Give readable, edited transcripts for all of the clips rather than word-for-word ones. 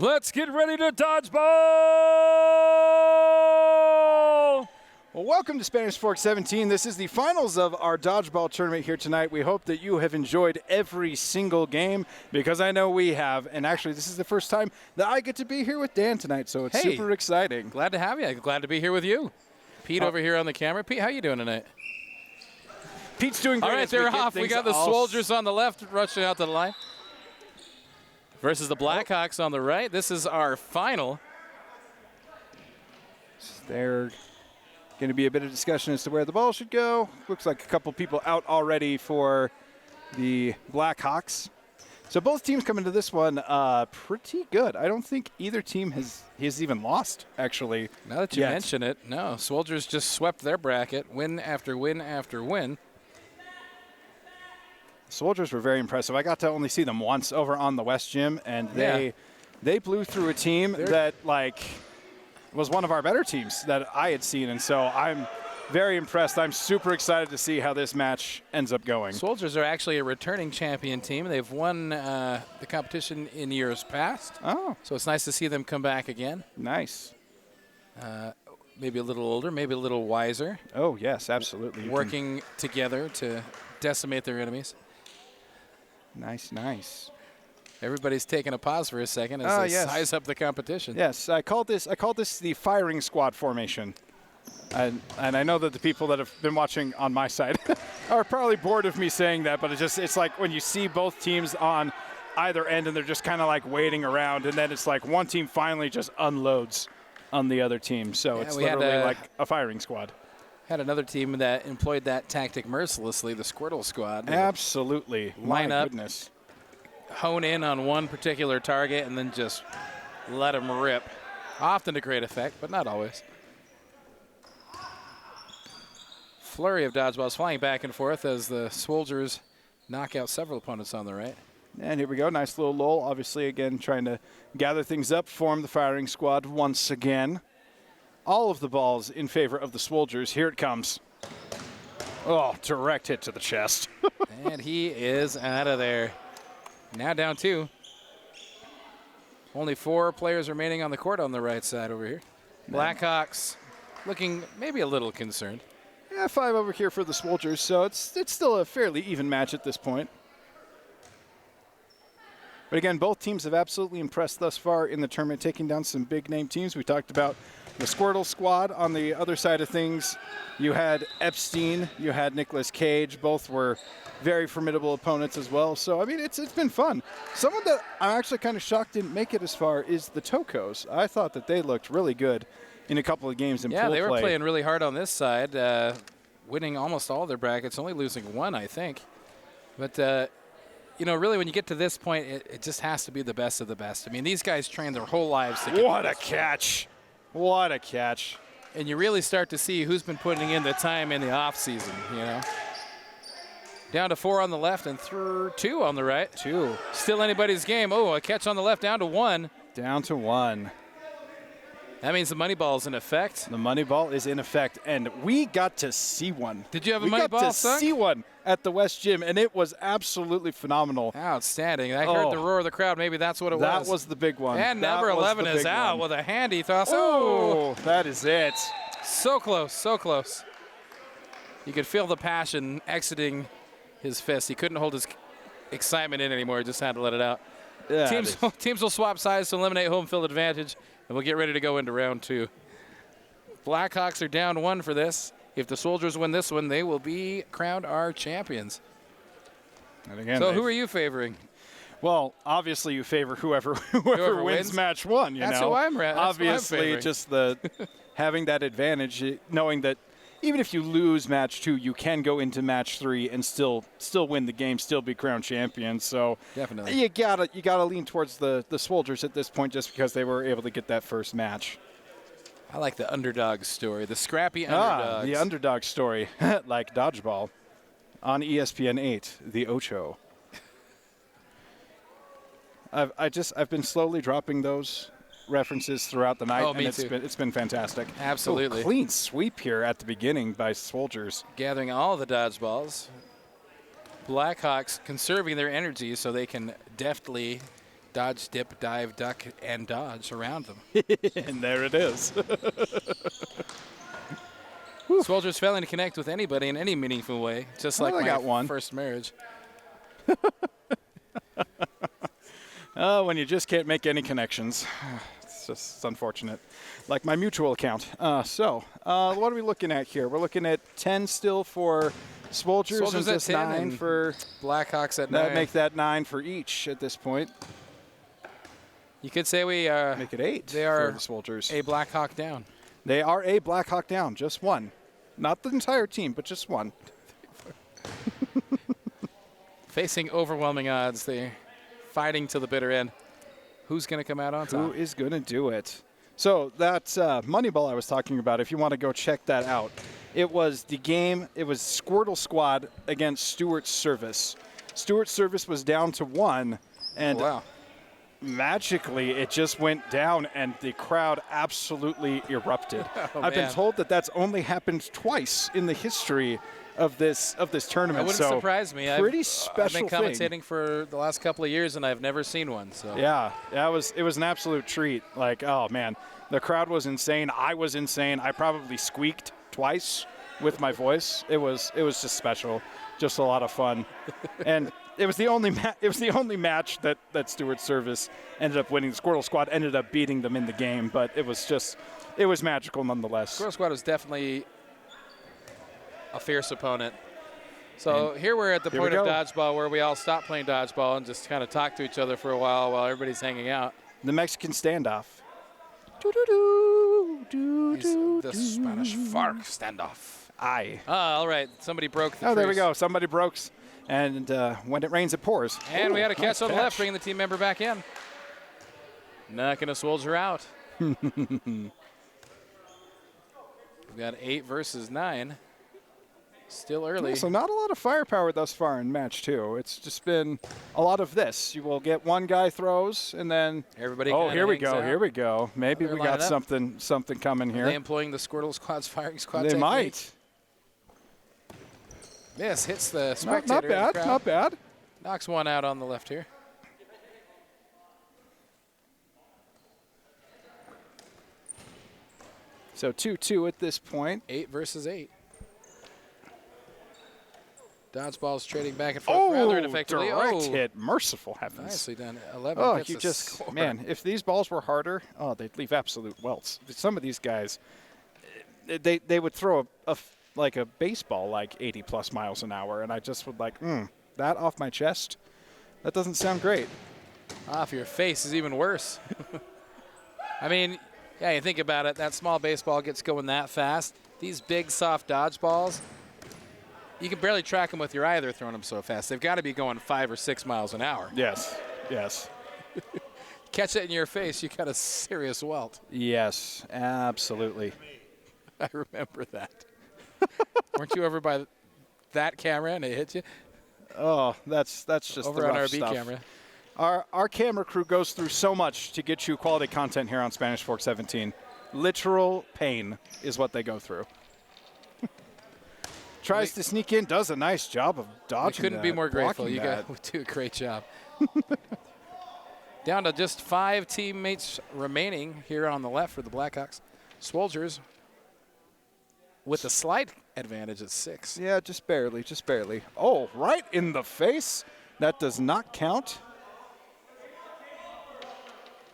Let's get ready to dodgeball! Well, welcome to Spanish Fork 17. This is the finals of our dodgeball tournament here tonight. We hope that you have enjoyed every single game, because I know we have. And actually, this is the first time that I get to be here with Dan tonight, so it's super exciting. Glad to have you. Glad to be here with you. Pete over here on the camera. Pete, how you doing tonight? Pete's doing great. All right, they're off. We got the soldiers on the left rushing out to the line versus the Blackhawks on the right. This is our final. They're going to be a bit of discussion as to where the ball should go. Looks like a couple people out already for the Blackhawks. So both teams come into this one pretty good. I don't think either team has even lost, actually. Now that you mention it, no. Soldiers just swept their bracket, win after win after win. Soldiers were very impressive. I got to only see them once over on the West Gym, and they blew through a team that, like, was one of our better teams that I had seen, and so I'm very impressed. I'm super excited to see how this match ends up going. Soldiers are actually a returning champion team. They've won the competition in years past. Oh. So it's nice to see them come back again. Nice. Maybe a little older, maybe a little wiser. Oh, yes, absolutely. Working together to decimate their enemies. Nice, nice. Everybody's taking a pause for a second as they size up the competition. Yes, I called this the firing squad formation. And I know that the people that have been watching on my side are probably bored of me saying that, but it's like when you see both teams on either end and they're just kind of like waiting around, and then it's like one team finally just unloads on the other team. So it's literally like a firing squad. Had another team that employed that tactic mercilessly, the Squirtle squad. Absolutely. Line My up, goodness. hone in on one particular target, and then just let them rip. Often to great effect, but not always. Flurry of dodgeballs flying back and forth as the Soldiers knock out several opponents on the right. And here we go. Nice little lull. Obviously, again, trying to gather things up, form the firing squad once again. All of the balls in favor of the Soldiers. Here it comes. Oh, direct hit to the chest. And he is out of there. Now down 2. Only 4 players remaining on the court on the right side over here. Blackhawks looking maybe a little concerned. Yeah, 5 over here for the Soldiers, so it's still a fairly even match at this point. But again, both teams have absolutely impressed thus far in the tournament, taking down some big-name teams. We talked about the Squirtle squad. On the other side of things, you had Epstein, you had Nicolas Cage. Both were very formidable opponents as well. So, I mean, it's been fun. Someone that I'm actually kind of shocked didn't make it as far is the Tocos. I thought that they looked really good in a couple of games in pool play. Yeah, they were playing really hard on this side, winning almost all their brackets, only losing 1, I think. But, you know, really when you get to this point, it just has to be the best of the best. I mean, these guys trained their whole lives to get What a catch. What a catch. And you really start to see who's been putting in the time in the off season, you know. Down to 4 on the left and 2 on the right. 2. Still anybody's game. Oh, a catch on the left, down to 1. Down to 1. That means the money ball's in effect. The money ball is in effect, and we got to see one. Did you have a money ball, We got to see one at the West Gym, and it was absolutely phenomenal. Outstanding. I heard the roar of the crowd. Maybe that's what it was. That was the big one. And number 11 is out with a handy toss. Oh, that is it. So close, so close. You could feel the passion exiting his fist. He couldn't hold his excitement in anymore. He just had to let it out. Yeah, teams will swap sides to eliminate home field advantage, and we'll get ready to go into round 2. Blackhawks are down 1 for this. If the Soldiers win this one, they will be crowned our champions. And again, so who are you favoring? Well, obviously you favor whoever wins match 1. That's who I'm favoring. Obviously, just the having that advantage, knowing that even if you lose match 2, you can go into match 3 and still win the game, still be crowned champions. So definitely, you gotta lean towards the Soldiers at this point, just because they were able to get that first match. I like the underdog story, the scrappy underdogs. The underdog story, like Dodgeball on ESPN 8, the Ocho. I've been slowly dropping those references throughout the night, and it's been fantastic. Absolutely. Clean sweep here at the beginning by Soldiers. Gathering all the dodgeballs. Blackhawks conserving their energy so they can deftly dodge, dip, dive, duck, and dodge around them. And there it is. Soldiers failing to connect with anybody in any meaningful way, just like I got my one. first marriage. When you just can't make any connections. It's unfortunate. Like my mutual account. What are we looking at here? We're looking at 10 still for Soldiers and Soldiers at just 10 9 and for Blackhawks at that. 9. Make that 9 for each at this point. You could say we Make it 8 they for are the Soldiers. a Blackhawk down. They are a Blackhawk down, just one. Not the entire team, but just one. Facing overwhelming odds, they're fighting to the bitter end. Who's going to come out on top? Who is going to do it? So that's Moneyball I was talking about. If you want to go check that out. It was the game. It was Squirtle Squad against Stuart Service. Stuart Service was down to 1, and wow. magically it just went down, and the crowd absolutely erupted. I've been told that that's only happened twice in the history of this tournament. That wouldn't so surprise me. Pretty special I've been thing. commentating for the last couple of years, and I've never seen one. So Yeah, it was an absolute treat. Like, oh man, the crowd was insane. I was insane. I probably squeaked twice with my voice. It was just special, just a lot of fun, and it was the only match that Stuart Service ended up winning. The Squirtle Squad ended up beating them in the game, but it was magical nonetheless. Squirrel Squad was definitely a fierce opponent. So here we're at the point of dodgeball where we all stop playing dodgeball and just kind of talk to each other for a while everybody's hanging out. The Mexican standoff. The Spanish Farc standoff. Aye. All right. Somebody broke the Oh, there we truce. go. Somebody broke. And when it rains, it pours. And we had a nice catch on the left, bringing the team member back in. Not going to soldier out. We've got 8 versus 9. Still early. Yeah, so not a lot of firepower thus far in match 2. It's just been a lot of this. You will get one guy throws, and then everybody. Oh, here we hangs go. out. Here we go. Maybe They're we got lining something coming Are here. they employing the Squirtle Squad's firing squad They technique? might. Yes, hits the spectator. Not in the bad. crowd. Not bad. Knocks one out on the left here. So 2-2 at this point. 8 versus 8. Dodgeball's trading back and forth rather ineffectively. Direct hit. Merciful heavens. Nicely done. 11 Oh, gets you the just, score. man, if these balls were harder, they'd leave absolute welts. Some of these guys, they would throw like a baseball like 80+ miles an hour, and I just would like, that off my chest? That doesn't sound great. Off your face is even worse. I mean, yeah, you think about it. That small baseball gets going that fast. These big, soft dodgeballs, you can barely track them with your eye. They're throwing them so fast. They've got to be going 5 or 6 miles an hour. Yes. Yes. Catch it in your face, you got a serious welt. Yes, absolutely. I remember that. Weren't you over by that camera and it hit you? Oh, that's just Over the on rough RB stuff. camera. Our camera crew goes through so much to get you quality content here on Spanish Fork 17. Literal pain is what they go through. Tries to sneak in, does a nice job of dodging. I couldn't be more grateful. blocking You that. guys do a great job. Down to just 5 teammates remaining here on the left for the Blackhawks. Soldiers with a slight advantage at 6. Yeah, just barely, just barely. Oh, right in the face. That does not count.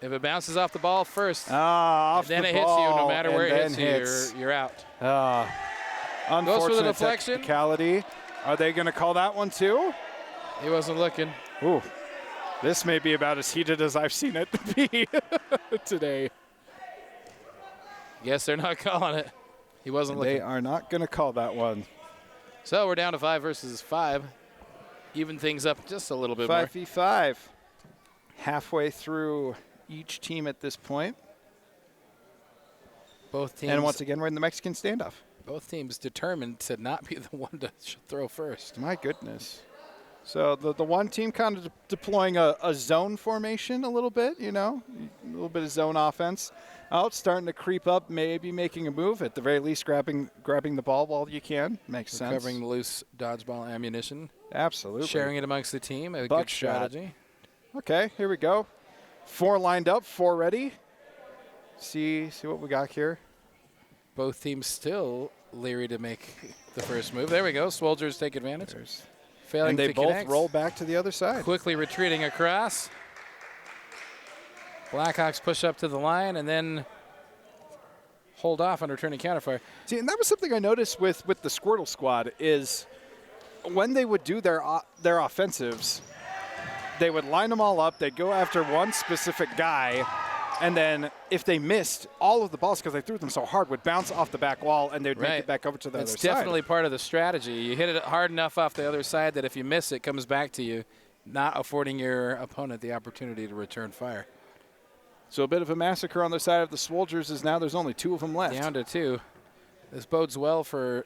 If it bounces off the ball first, Off then the it hits you. ball, No matter where and it then hits you, you're out. Unfortunate deflection. technicality. Are they going to call that one too? He wasn't looking. Ooh, this may be about as heated as I've seen it be today. Guess they're not calling it. He wasn't They looking. are not going to call that one. So we're down to 5 versus 5. Even things up just a little bit more. 5v5. Halfway through each team at this point. Both teams. And once again, we're in the Mexican standoff. Both teams determined to not be the one to throw first. My goodness. So the one team kind of deploying a zone formation a little bit, a little bit of zone offense. Out, starting to creep up, maybe making a move. At the very least, grabbing the ball while you can. Makes sense. Recovering loose dodgeball ammunition. Absolutely. Sharing it amongst the team. A good Buckshot. strategy. Okay, here we go. 4 lined up, 4 ready. See what we got here. Both teams still leery to make the first move. There we go. Swolgers take advantage. Failing And they to both connect. roll back to the other side. Quickly retreating across. Blackhawks push up to the line and then hold off on returning counterfire. See, and that was something I noticed with the Squirtle squad is when they would do their offensives, they would line them all up. They'd go after one specific guy, and then if they missed, all of the balls, because they threw them so hard, would bounce off the back wall, and they'd make it back over to the other side. It's definitely part of the strategy. You hit it hard enough off the other side that if you miss, it comes back to you, not affording your opponent the opportunity to return fire. So a bit of a massacre on the side of the Swolgers is now there's only 2 of them left. Down to 2. This bodes well for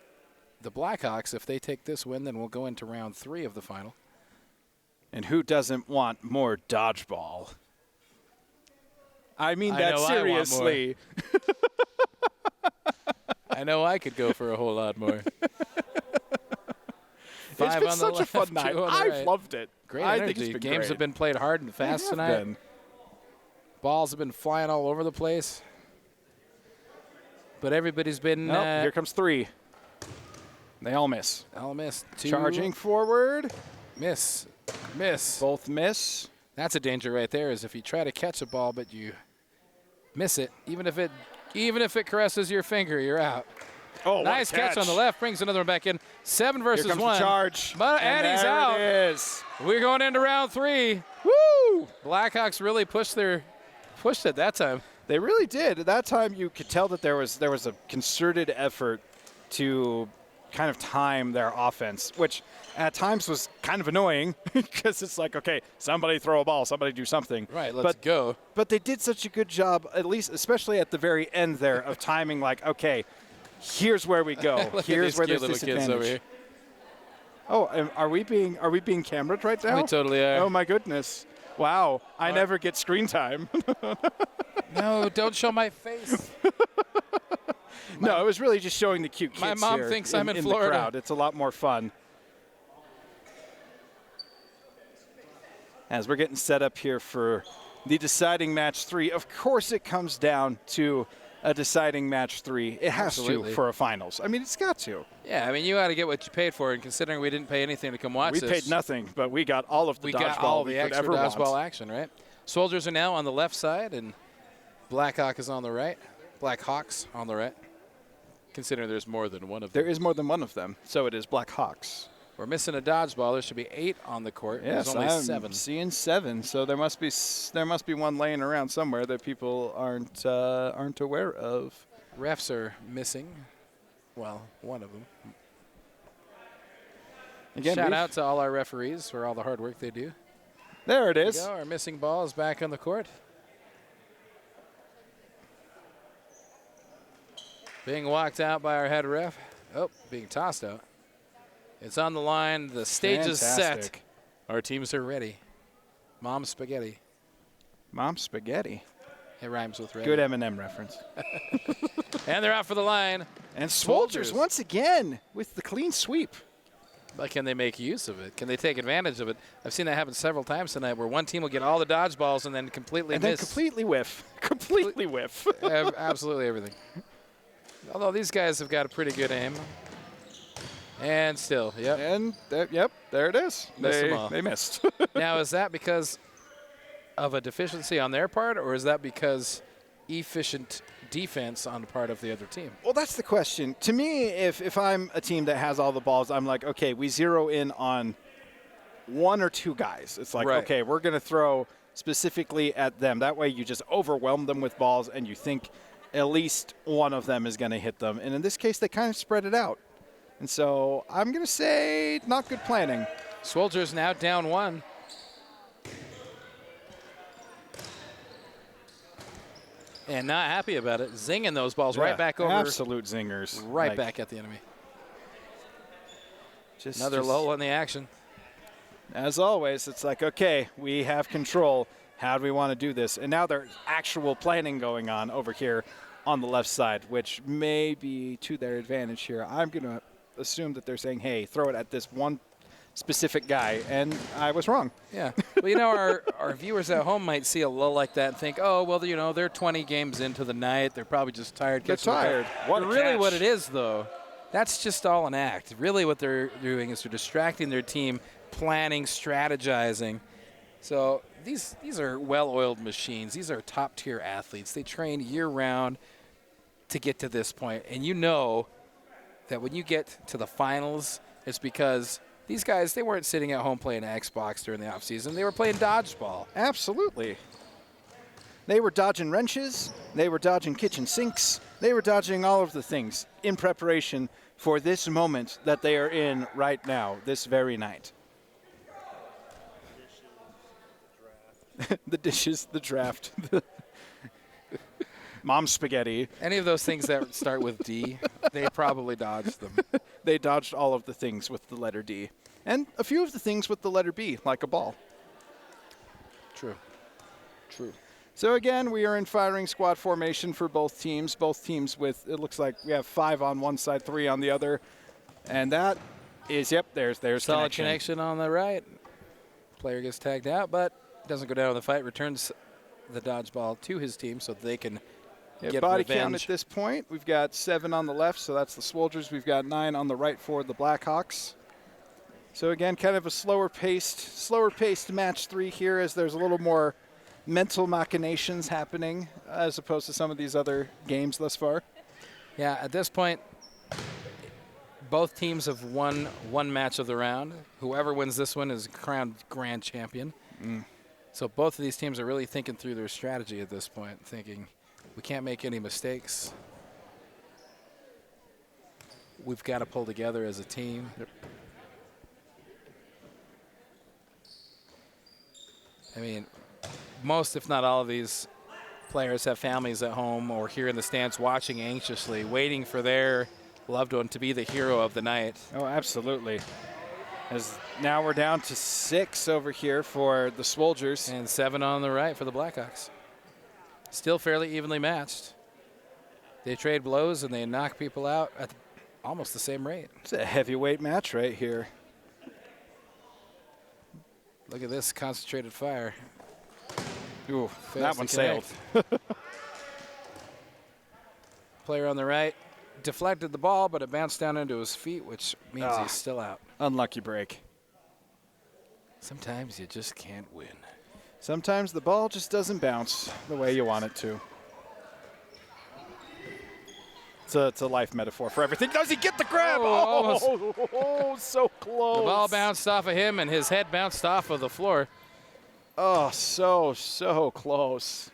the Blackhawks. If they take this win, then we'll go into round 3 of the final. And who doesn't want more dodgeball? I mean that seriously. I know I could go for a whole lot more. It's been such a fun night. I've loved it. Great I energy. think it's been Games great. have been played hard and fast tonight. Balls have been flying all over the place. But everybody's been... here comes 3. They all miss. All miss. 2. Charging forward. Miss. Miss. Both miss. That's a danger right there, is if you try to catch a ball but you miss it, even if it caresses your finger, you're out. Oh, nice catch on the left. Brings another one back in. 7 versus 1. Here comes the charge. And he's out. It is. We're going into round 3. Woo! Blackhawks really pushed it that time. They really did. At that time, you could tell that there was a concerted effort to kind of time their offense, which at times was kind of annoying because it's like, okay, somebody throw a ball, somebody do something. Right, let's go. But they did such a good job, at least, especially at the very end there, of timing. Like, okay, here's where we go. Here's where there's disadvantage. Over here. Oh, are we being camera'd right now? We totally are. Oh my goodness. Wow, I never get screen time. No, don't show my face. No, it was really just showing the cute kids. My mom here thinks I'm in the Florida. crowd. It's a lot more fun. As we're getting set up here for the deciding match 3, of course it comes down to a deciding match 3. It has to for a finals. I mean, it's got to. Yeah, I mean, you got to get what you paid for, and considering we didn't pay anything to come watch this. We paid nothing, but we got all of the we dodgeball got all we the could extra ever dodgeball want. action, right? Soldiers are now on the left side, and Blackhawk is on the right. Blackhawks on the right. Considering there's more than one of them. There is more than one of them, so it is Blackhawks. We're missing a dodgeball. There should be 8 on the court. Yes, there's only I'm 7. seeing 7. So there must be one laying around somewhere that people aren't aware of. Refs are missing. Well, one of them. Again, shout out to all our referees for all the hard work they do. There it is. There we go. Our missing ball is back on the court. Being walked out by our head ref. Oh, being tossed out. It's on the line. The stage is set. Our teams are ready. Mom spaghetti. Mom spaghetti. It rhymes with ready. Good M&M reference. And they're out for the line. And Swolgers once again with the clean sweep. But can they make use of it? Can they take advantage of it? I've seen that happen several times tonight where one team will get all the dodgeballs and then completely miss. And then completely whiff. Completely whiff. Absolutely everything. Although these guys have got a pretty good aim. And still, yep. And, there it is. They missed. Now, is that because of a deficiency on their part, or is that because efficient defense on the part of the other team? Well, that's the question. To me, if I'm a team that has all the balls, I'm like, okay, we zero in on 1 or 2 guys. It's like, okay, we're going to throw specifically at them. That way you just overwhelm them with balls, and you think at least one of them is going to hit them. And in this case, they kind of spread it out. And so I'm going to say not good planning. Swolgers now down 1. And not happy about it. Zinging those balls right back over. Absolute zingers. Right back at the enemy. Another lull in the action. As always, it's like, okay, we have control. How do we want to do this? And now there's actual planning going on over here on the left side, which may be to their advantage here. I'm going to assume that they're saying, hey, throw it at this one specific guy, and I was wrong. Yeah. Well, you know, our viewers at home might see a lull like that and think, oh, well, you know, they're 20 games into the night. They're probably just tired. They're tired. But really what it is, though, that's just all an act. Really what they're doing is they're distracting their team, planning, strategizing. So these are well-oiled machines. These are top-tier athletes. They train year-round to get to this point. And you know that when you get to the finals, it's because these guys, they weren't sitting at home playing Xbox during the offseason. They were playing dodgeball. Absolutely. They were dodging wrenches. They were dodging kitchen sinks. They were dodging all of the things in preparation for this moment that they are in right now, this very night. The dishes, the draft, mom's spaghetti. Any of those things that start with D, they probably dodged them. They dodged all of the things with the letter D. And a few of the things with the letter B, like a ball. True. True. So again, we are in firing squad formation for both teams. Both teams with, it looks like we have 5 on one side, 3 on the other. And that is, yep, there's solid connection on the right. Player gets tagged out, but doesn't go down in the fight. Returns the dodgeball to his team so they can get body revenge. count at this point. We've got 7 on the left, so that's the Soldiers. We've got 9 on the right for the Blackhawks. So again, kind of a slower paced match 3 here, as there's a little more mental machinations happening as opposed to some of these other games thus far. Yeah, at this point, both teams have won one match of the round. Whoever wins this one is crowned grand champion. So both of these teams are really thinking through their strategy at this point, thinking we can't make any mistakes. We've got to pull together as a team. Yep. I mean, most, if not all of these players have families at home or here in the stands watching anxiously, waiting for their loved one to be the hero of the night. Oh, absolutely. As now we're down to 6 over here for the Soldiers. And 7 on the right for the Blackhawks. Still fairly evenly matched. They trade blows and they knock people out at almost the same rate. It's a heavyweight match right here. Look at this concentrated fire. Ooh, Fails that to one connect. sailed. Player on the right deflected the ball, but it bounced down into his feet, which means he's still out. Unlucky break. Sometimes you just can't win. Sometimes the ball just doesn't bounce the way you want it to. It's a life metaphor for everything. Does he get the grab? Oh, so close. The ball bounced off of him, and his head bounced off of the floor. Oh, so close.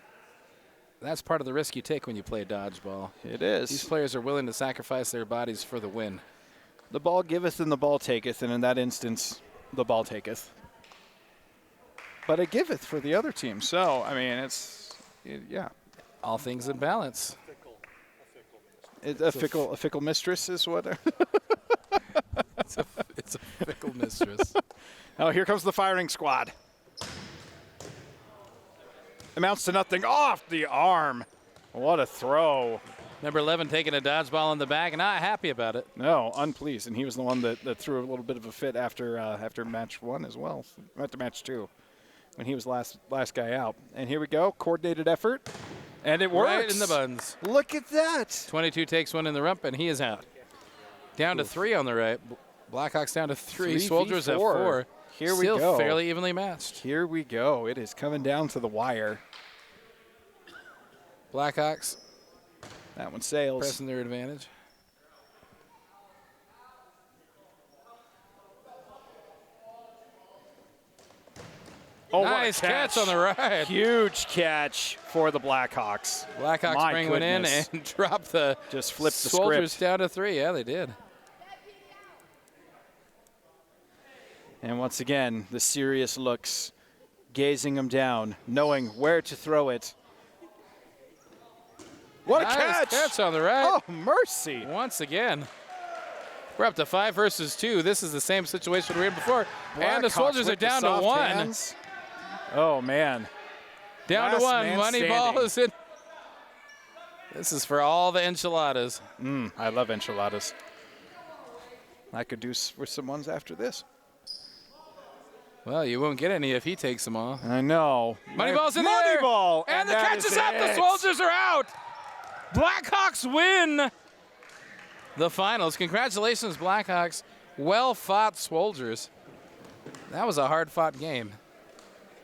That's part of the risk you take when you play dodgeball. It is. These players are willing to sacrifice their bodies for the win. The ball giveth and the ball taketh, and in that instance, the ball taketh. But it giveth for the other team. So, I mean, yeah. All things in balance. A fickle mistress is what? It's a fickle mistress. Oh, here comes the firing squad. Amounts to nothing. Off the arm. What a throw. Number 11 taking a dodgeball in the back, and not happy about it. No, unpleased. And he was the one that threw a little bit of a fit after match 1 as well. After match 2, when he was last guy out. And here we go. Coordinated effort. And it works. Right in the buns. Look at that. 22 takes one in the rump, and he is out. Down to 3 on the right. Blackhawks down to 3. Soldiers have 4. Here we Still go. fairly evenly matched. Here we go. It is coming down to the wire. Blackhawks That one sails. pressing their advantage. Oh, nice what a catch on the right. Huge catch for the Blackhawks. Blackhawks My bring one in goodness. and drop the Just flip the Soldiers script. down to 3. Yeah, they did. And once again, the serious looks, gazing him down, knowing where to throw it. What a Nice catch! catch on the right. Oh, mercy. Once again. We're up to 5 versus 2. This is the same situation we were in before. And the Blackhawks Soldiers are with the down to soft 1. hands. Oh, man. Down to Last 1. man Money standing. ball is in. This is for all the enchiladas. I love enchiladas. I could do with some ones after this. Well, you won't get any if he takes them all. I know. Moneyball's in the air. Moneyball! And the catch is up. The Soldiers are out. Blackhawks win the finals. Congratulations, Blackhawks. Well-fought Soldiers. That was a hard-fought game.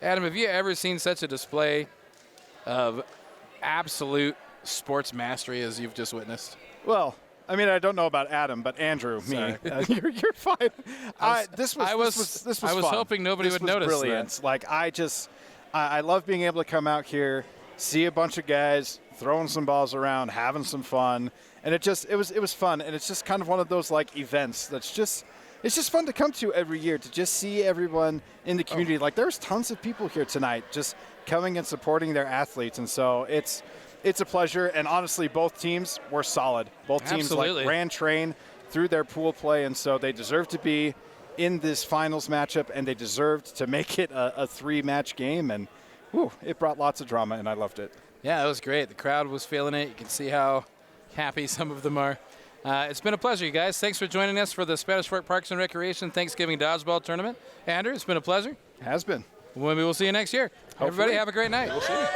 Adam, have you ever seen such a display of absolute sports mastery as you've just witnessed? Well, I mean, I don't know about Adam, but Andrew, me, you're fine. This was I was fun. hoping nobody this would was notice brilliant. that. Like, I love being able to come out here, see a bunch of guys throwing some balls around, having some fun, and it was fun. And it's just kind of one of those like events that's it's just fun to come to every year, to just see everyone in the community. Like, there's tons of people here tonight just coming and supporting their athletes, and so it's a pleasure. And honestly, both teams were solid. Both teams like ran train through their pool play, and so they deserve to be in this finals matchup, and they deserved to make it a 3-match game. And it brought lots of drama, and I loved it. Yeah, it was great. The crowd was feeling it. You can see how happy some of them are. It's been a pleasure, you guys. Thanks for joining us for the Spanish Fork Parks and Recreation Thanksgiving Dodgeball Tournament. Andrew, it's been a pleasure. Has been. Maybe we'll see you next year. Hopefully. Everybody have a great night. We'll see you.